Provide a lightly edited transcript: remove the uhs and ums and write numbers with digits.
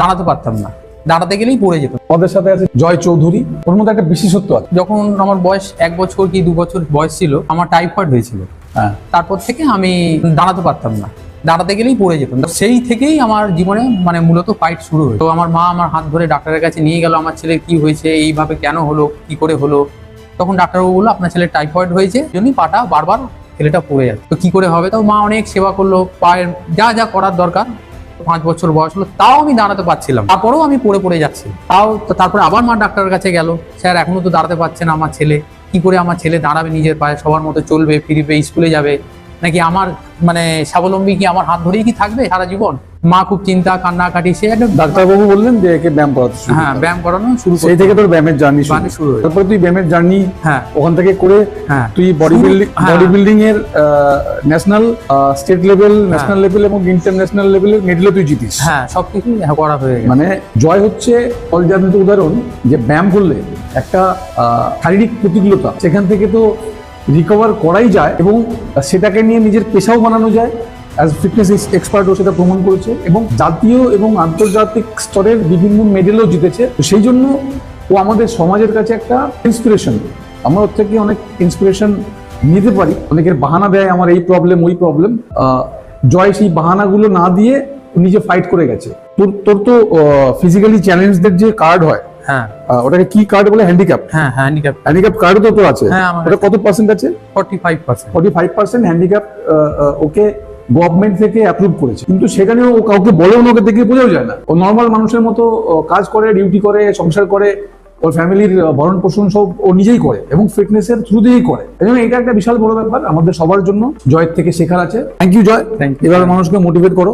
দাঁড়াতে পারতাম না, দাঁড়াতে গেলেই পড়ে যেত। আমাদের সাথে আছে জয় চৌধুরী। ওর মধ্যে একটা বিশেষত্ব আছে। যখন আমার বয়স 1 বছর কি 2 বছর বয়স ছিল, আমার টাইফয়েড হয়েছিল। হ্যাঁ, তারপর থেকে আমি দাঁড়াতে পারতাম না, দাঁড়াতে গেলেই পড়ে যেতাম। তো সেই থেকেই আমার জীবনে মানে মূলত ফাইট শুরু হয়েছে। তো আমার মা আমার হাত ধরে ডাক্তারের কাছে নিয়ে গেল, আমার ছেলের কি হয়েছে, এইভাবে কেন হলো, কি করে হলো। তখন ডাক্তারবাবু বললো আপনার ছেলের টাইফয়েড হয়েছে, জন্যই পাটা বারবার ছেলেটা পড়ে যাচ্ছে। তো কি করে হবে? তো মা অনেক সেবা করলো, পায়ের যা যা করার দরকার। 5 বছর বয়স হলো, তাও আমি দাঁড়াতে পারছিলাম, তারপরেও আমি পড়ে যাচ্ছি। তারপরে আবার মা ডাক্তারের কাছে গেল, স্যার এখনো তো দাঁড়াতে পারছে না আমার ছেলে, কি করে আমার ছেলে দাঁড়াবে, নিজের পায়ে সবার মতো চলবে ফিরবে, স্কুলে যাবে, নাকি আমার মানে স্বাবলম্বী কি আমার হাত ধরেই কি থাকবে সারা জীবন? মা খুব চিন্তা কান্নাকাটি, সে একটা ডাক্তারবাবু বললেন যে একে ব্যায়াম করাতে শুরু হ্যাঁ করতে। ব্যায়াম করানো শুরু সেই করতে থেকে তোর ব্যায়ামের জার্নি শুরু হয়েছে। তারপরে তুই ব্যায়ামের জার্নি হ্যাঁ ওখান থেকে করে হ্যাঁ তুই বডি হ্যাঁ। বিল্ডিং এর national, state level, national level এবং ইন্টারন্যাশনাল লেভেলের মেডেলও তুই জিতিস। হ্যাঁ সবকিছু করা হয়ে গেছে। মানে জয় হচ্ছে অলজান্ত উদাহরণ যে ব্যায়াম করলে একটা শারীরিক প্রতিকূলতা সেখান থেকে তো রিকভার করাই যায় এবং সেটাকে নিয়ে নিজের পেশাও বানানো যায়। অ্যাজ ফিটনেস এক্সপার্টও সেটা প্রমাণ করেছে এবং জাতীয় এবং আন্তর্জাতিক স্তরের বিভিন্ন মেডেলও জিতেছে। তো সেই জন্য ও আমাদের সমাজের কাছে একটা ইন্সপিরেশন। আমরা ওর থেকে অনেক ইন্সপিরেশন নিতে পারি। অনেকের বাহানা দেয় আমার এই প্রবলেম ওই প্রবলেম, জয় সেই বাহানাগুলো না দিয়ে নিজে ফাইট করে গেছে। তোর তো ফিজিক্যালি চ্যালেঞ্জদের যে কার্ড হয়, হ্যাঁ ওটাকে কি কার্ড বলে? হ্যান্ডিক্যাপ। হ্যাঁ হ্যান্ডিক্যাপ হ্যান্ডিক্যাপ কার্ডও তো তোর আছে। হ্যাঁ, আমার ওটা কত পার্সেন্ট আছে? 45%। 45% হ্যান্ডিক্যাপ ওকে গভর্নমেন্ট থেকে অ্যাপ্রুভ করেছে। কিন্তু সেখানেও ও কাউকে বলেও না, ওকে দেখে বোঝাও যায় না। ও নর্মাল মানুষের মতো কাজ করে, ডিউটি করে, সংসার করে, ওর ফ্যামিলির ভরণ পোষণ সব ও নিজেই করে এবং ফিটনেসের থ্রু দিয়েই করে। এই জন্য এটা একটা বিশাল বড় ব্যাপার আমাদের সবার জন্য। জয়ের থেকে শেখার আছে। Thank you Joy. Thank you. এভাবে মানুষকে মোটিভেট করো।